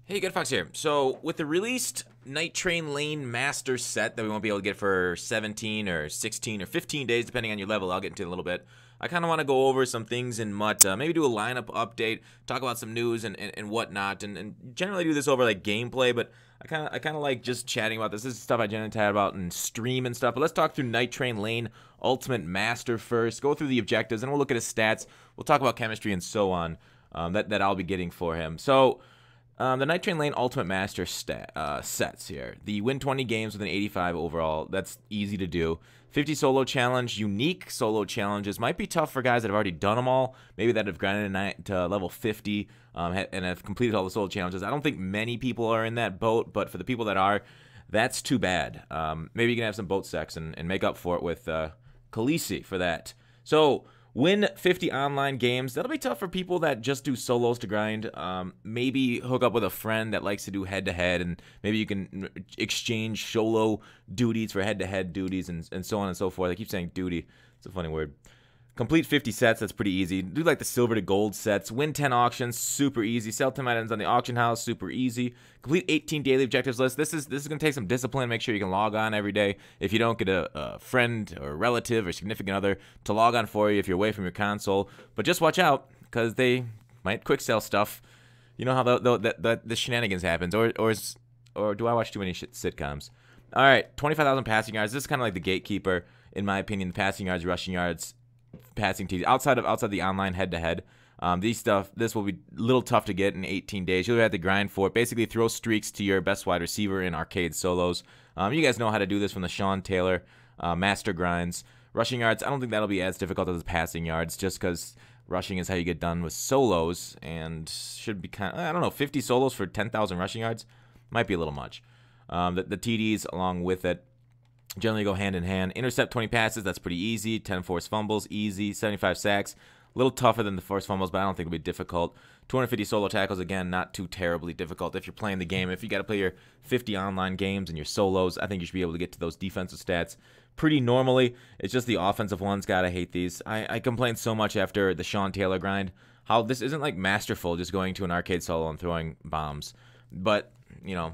Hey, Good Fox here. So, with the released Night Train Lane Master set that we won't be able to get for 17 or 16 or 15 days, depending on your level, I'll get into in a little bit. I kind of want to go over some things in MUT, maybe do a lineup update, talk about some news and whatnot, and generally do this over like gameplay, but I kind of like just chatting about this. This is stuff I generally chat about in stream and stuff, but let's talk through Night Train Lane Ultimate Master first, go through the objectives, and we'll look at his stats. We'll talk about chemistry and so on that I'll be getting for him. So, the Night Train Lane Ultimate Master sets here. The win 20 games with an 85 overall. That's easy to do. 50 solo challenge. Unique solo challenges. Might be tough for guys that have already done them all. Maybe that have grinded to level 50 and have completed all the solo challenges. I don't think many people are in that boat, but for the people that are, that's too bad. Maybe you can have some boat sex and make up for it with Khaleesi for that. So, win 50 online games. That'll be tough for people that just do solos to grind. Maybe hook up with a friend that likes to do head-to-head, and maybe you can exchange solo duties for head-to-head duties and so on and so forth. I keep saying duty. It's a funny word. Complete 50 sets, that's pretty easy. Do like the silver to gold sets. Win 10 auctions, super easy. Sell 10 items on the auction house, super easy. Complete 18 daily objectives list. This is going to take some discipline. Make sure you can log on every day. If you don't get a friend or a relative or significant other to log on for you if you're away from your console. But just watch out, because they might quick sell stuff. You know how the shenanigans happens. Or do I watch too many sitcoms? All right, 25,000 passing yards. This is kind of like the gatekeeper, in my opinion. The passing yards, rushing yards, passing TDs outside the online head-to-head. This will be a little tough to get in 18 days. You'll have to grind for it. Basically, throw streaks to your best wide receiver in arcade solos. You guys know how to do this from the Sean Taylor master grinds. Rushing yards, I don't think that'll be as difficult as passing yards, just because rushing is how you get done with solos, and should be kind of, I don't know, 50 solos for 10,000 rushing yards might be a little much. The TDs along with it generally go hand in hand. Intercept 20 passes, that's pretty easy. 10 forced fumbles, easy. 75 sacks, a little tougher than the forced fumbles, but I don't think it'll be difficult. 250 solo tackles, again, not too terribly difficult if you're playing the game. If you got to play your 50 online games and your solos, I think you should be able to get to those defensive stats pretty normally. It's just the offensive ones, God, I hate these. I complained so much after the Sean Taylor grind, how this isn't like masterful, just going to an arcade solo and throwing bombs. But, you know,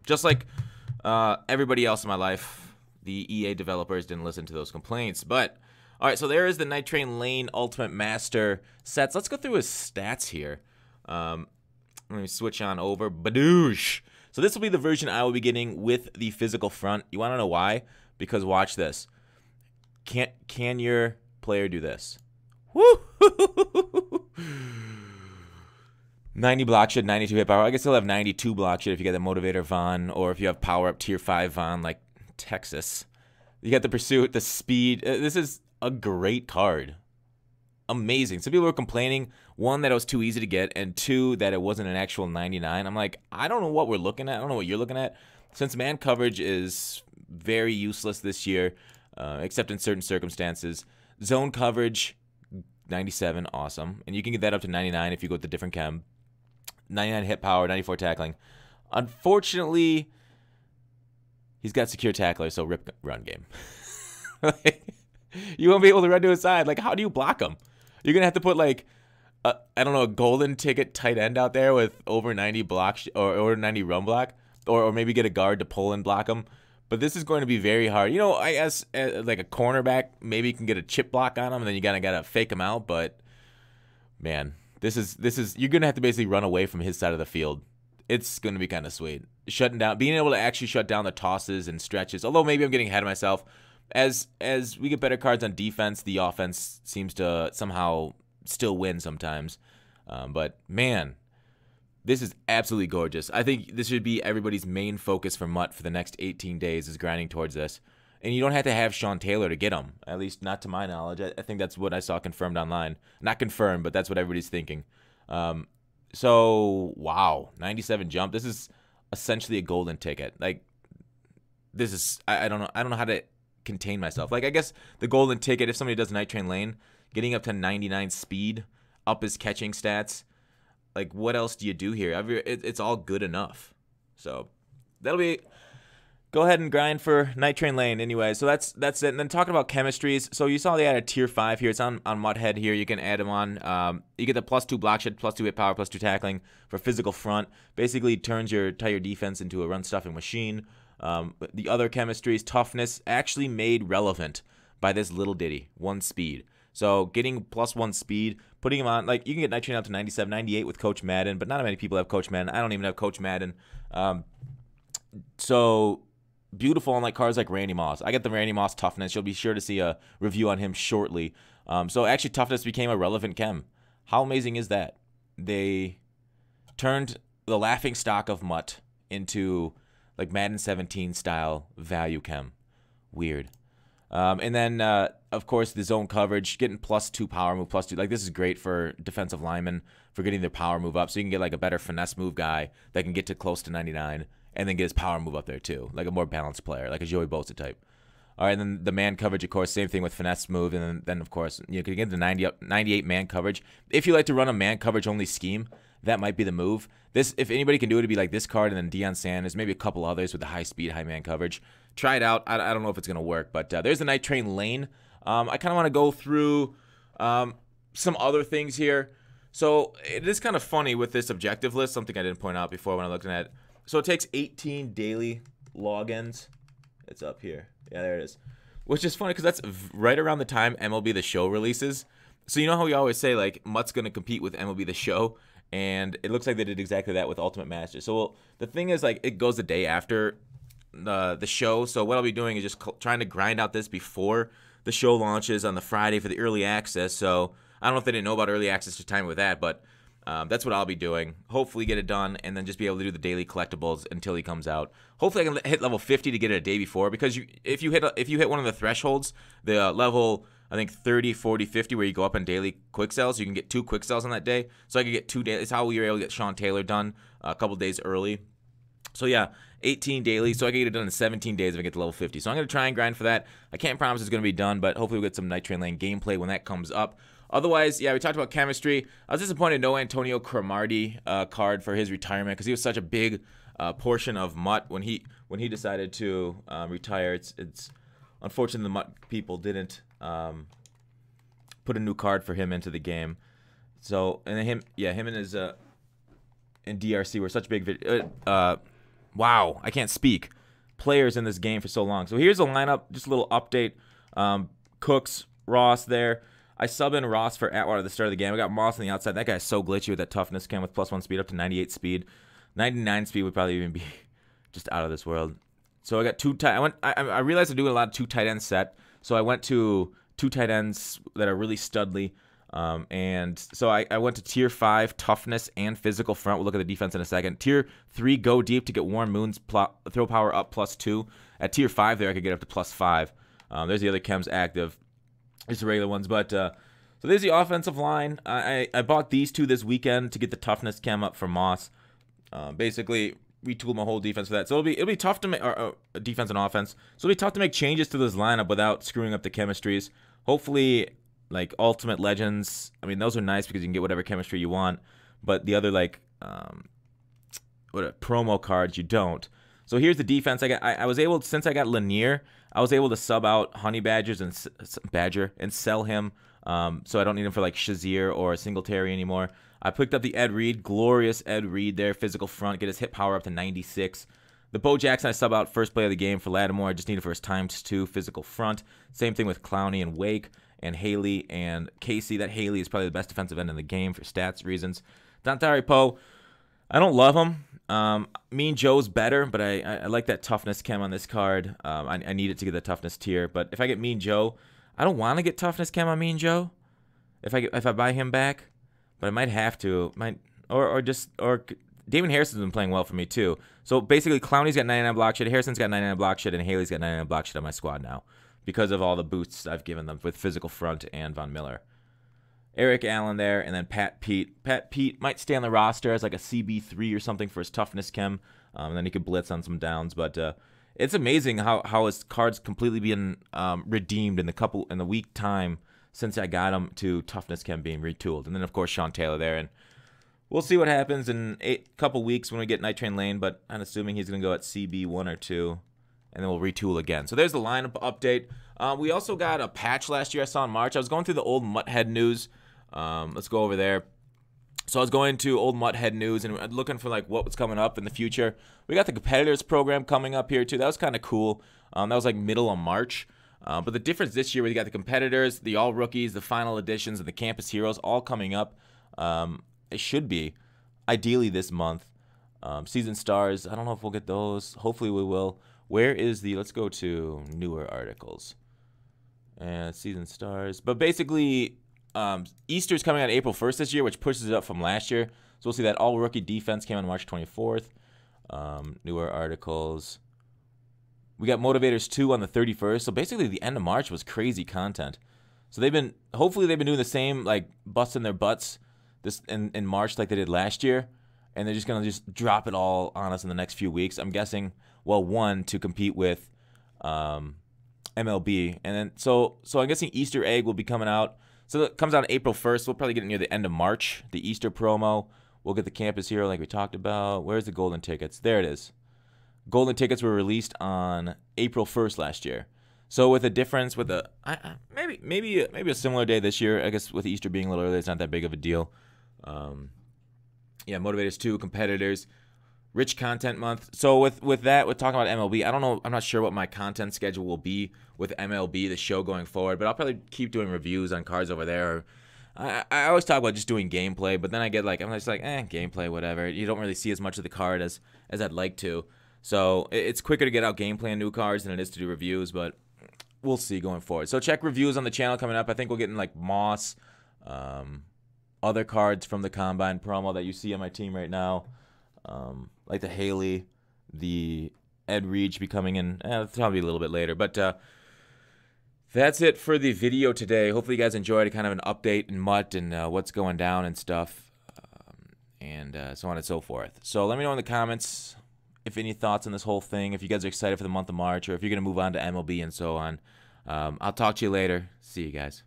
just like everybody else in my life, the EA developers didn't listen to those complaints. But, all right, so there is the Night Train Lane Ultimate Master sets. Let's go through his stats here. Let me switch on over. Badoosh. So this will be the version I will be getting with the physical front. You want to know why? Because watch this. Can your player do this? Woo! 90 block shit, 92 hit power. I guess he'll have 92 block shit if you get the Motivator Von, or if you have power up tier 5 Von like Texas. You got the Pursuit, the Speed. This is a great card. Amazing. Some people were complaining, one, that it was too easy to get, and two, that it wasn't an actual 99. I'm like, I don't know what we're looking at. I don't know what you're looking at. Since man coverage is very useless this year, except in certain circumstances. Zone coverage, 97, awesome. And you can get that up to 99 if you go with the different chem. 99 hit power, 94 tackling. Unfortunately, he's got secure tackler, so rip run game. You won't be able to run to his side. Like, how do you block him? You're going to have to put, like, I don't know, a golden ticket tight end out there with over 90 block or over 90 run block, or maybe get a guard to pull and block him. But this is going to be very hard. You know, I guess like a cornerback, maybe you can get a chip block on him, and then you gotta fake him out. But man, this is you're gonna have to basically run away from his side of the field. It's gonna be kind of sweet. Shutting down, being able to actually shut down the tosses and stretches. Although maybe I'm getting ahead of myself. As we get better cards on defense, the offense seems to somehow still win sometimes. But man, this is absolutely gorgeous. I think this should be everybody's main focus for MUT for the next 18 days, is grinding towards this. And you don't have to have Sean Taylor to get him, at least not to my knowledge. I think that's what I saw confirmed online. Not confirmed, but that's what everybody's thinking. So, wow, 97 jump. This is essentially a golden ticket. Like, this is, I don't know how to contain myself. Like, I guess the golden ticket, if somebody does Night Train Lane, getting up to 99 speed, up his catching stats, like, what else do you do here? It's all good enough. So, that'll be go ahead and grind for Night Train Lane anyway. So that's it. And then talking about chemistries, so you saw they added tier 5 here. It's on Mudhead here. You can add them on. You get the +2 block shed, +2 hit power, +2 tackling for physical front. Basically turns your entire defense into a run stuffing machine. The other chemistries, toughness, actually made relevant by this little ditty, 1 speed. So getting +1 speed, putting him on, like, you can get Night Train out to 97, 98 with Coach Madden, but not many people have Coach Madden. I don't even have Coach Madden. So beautiful on like cards like Randy Moss. I get the Randy Moss toughness. You'll be sure to see a review on him shortly. So actually toughness became a relevant chem. How amazing is that? They turned the laughing stock of Mutt into like Madden 17 style value chem. Weird. And then, of course, the zone coverage, getting +2 power move, +2. Like, this is great for defensive linemen for getting their power move up. So you can get like a better finesse move guy that can get to close to 99 and then get his power move up there too. Like a more balanced player, like a Joey Bosa type. All right, and then the man coverage, of course, same thing with finesse move. And then of course, you can get the 98 man coverage. If you like to run a man coverage only scheme, that might be the move. This, if anybody can do it, it'd be like this card and then Deion Sanders, maybe a couple others with the high speed, high man coverage. Try it out. I don't know if it's going to work, but there's the Night Train Lane. I kind of want to go through some other things here. So it is kind of funny with this objective list, something I didn't point out before when I looked at it. So it takes 18 daily logins. It's up here. Yeah, there it is. Which is funny because that's right around the time MLB The Show releases. So you know how we always say, like, Mutt's going to compete with MLB The Show? And it looks like they did exactly that with Ultimate Master. So the thing is, like, it goes the day after the show. So what I'll be doing is just trying to grind out this before the show launches on the Friday for the early access. So I don't know if they didn't know about early access to time with that, but that's what I'll be doing. Hopefully get it done and then just be able to do the daily collectibles until he comes out. Hopefully I can hit level 50 to get it a day before, because if you hit one of the thresholds, the level, I think 30, 40, 50, where you go up in daily quick sells, you can get 2 quick sells on that day. So I could get 2 days. It's how we were able to get Sean Taylor done a couple days early. So yeah, 18 daily. So I can get it done in 17 days if I get to level 50. So I'm going to try and grind for that. I can't promise it's going to be done, but hopefully we'll get some Night Train Lane gameplay when that comes up. Otherwise, yeah, we talked about chemistry. I was disappointed no Antonio Cromartie card for his retirement, because he was such a big portion of Mutt when he decided to retire. It's unfortunate the Mutt people didn't put a new card for him into the game. So, and then him and his and DRC were such big wow, I can't speak. Players in this game for so long. So here's the lineup, just a little update. Cooks, Ross there. I sub in Ross for Atwater at the start of the game. I got Moss on the outside. That guy's so glitchy with that toughness cam with +1 speed up to 98 speed. 99 speed would probably even be just out of this world. So I got 2 tight. I realized I'm doing a lot of 2 tight end set. So I went to 2 tight ends that are really studly. And so I went to tier 5 toughness and physical front. We'll look at the defense in a second. Tier 3 go deep to get Warren Moon's throw power up +2. At tier 5 there I could get up to +5. There's the other chems active. Just the regular ones. But so there's the offensive line. I bought these 2 this weekend to get the toughness chem up for Moss. Basically retooled my whole defense for that. So it'll be tough to make defense and offense. So it'll be tough to make changes to this lineup without screwing up the chemistries. Hopefully, like Ultimate Legends, I mean, those are nice because you can get whatever chemistry you want, but the other, like promo cards, you don't. So here's the defense. I was able, since I got Lanier, I was able to sub out Honey Badger and sell him. So I don't need him for like Shazier or Singletary anymore. I picked up the Ed Reed, glorious Ed Reed there, physical front, get his hit power up to 96. The Bo Jackson I sub out first play of the game for Lattimore. I just need it for his ×2 physical front. Same thing with Clowney and Wake and Haley and Casey. That Haley is probably the best defensive end in the game for stats reasons. Dontari Poe, I don't love him. Mean Joe's better, but I like that toughness chem on this card. I need it to get the toughness tier. But if I get Mean Joe, I don't want to get toughness chem on Mean Joe. If I buy him back, but I might have to. Or Damon Harrison's been playing well for me too. So basically, Clowney's got 99 block shit, Harrison's got 99 block shit, and Haley's got 99 block shit on my squad now because of all the boosts I've given them with physical front and Von Miller. Eric Allen there, and then Pat Pete. Pat Pete might stay on the roster as like a CB3 or something for his toughness chem, and then he could blitz on some downs. But it's amazing how his card's completely being redeemed in the week time since I got him to toughness chem being retooled. And then of course Sean Taylor there, and we'll see what happens in a couple weeks when we get Night Train Lane. But I'm assuming he's gonna go at CB1 or 2, and then we'll retool again. So there's the lineup update. We also got a patch last year I saw in March. I was going through the old Mutthead news. Let's go over there. So I was going to old Mutthead news and looking for like what was coming up in the future. We got the competitors program coming up here too. That was kind of cool. That was like middle of March. But the difference this year, we got the competitors, the all rookies, the final editions, and the campus heroes all coming up. It should be ideally this month. Season stars, I don't know if we'll get those. Hopefully we will. Where is the, let's go to newer articles. And season stars. But basically, Easter's coming out April 1st this year, which pushes it up from last year. So we'll see that all rookie defense came on March 24th. Newer articles. We got Motivators 2 on the 31st. So basically the end of March was crazy content. So hopefully they've been doing the same, like busting their butts this in March like they did last year. And they're just going to just drop it all on us in the next few weeks. I'm guessing, well, one, to compete with MLB. And then, so I'm guessing Easter egg will be coming out. So it comes out April 1st. We'll probably get it near the end of March, the Easter promo. We'll get the campus hero like we talked about. Where's the golden tickets? There it is. Golden tickets were released on April 1st last year. So with a difference, with a maybe a similar day this year. I guess with Easter being a little early, it's not that big of a deal. Yeah, Motivators 2, competitors, rich content month. So with that, we're talking about MLB. I don't know. I'm not sure what my content schedule will be with MLB, the show going forward. But I'll probably keep doing reviews on cards over there. I always talk about just doing gameplay, but then I get like, I'm just like, gameplay, whatever. You don't really see as much of the card as I'd like to. So it's quicker to get out gameplay and new cards than it is to do reviews, but we'll see going forward. So check reviews on the channel coming up. I think we'll get in like Moss, other cards from the Combine promo that you see on my team right now, like the Haley, the Ed Reach be coming in. Probably a little bit later, but that's it for the video today. Hopefully you guys enjoyed kind of an update in Mutt and what's going down and stuff, and so on and so forth. So let me know in the comments if any thoughts on this whole thing, if you guys are excited for the month of March, or if you're going to move on to MLB and so on. I'll talk to you later. See you guys.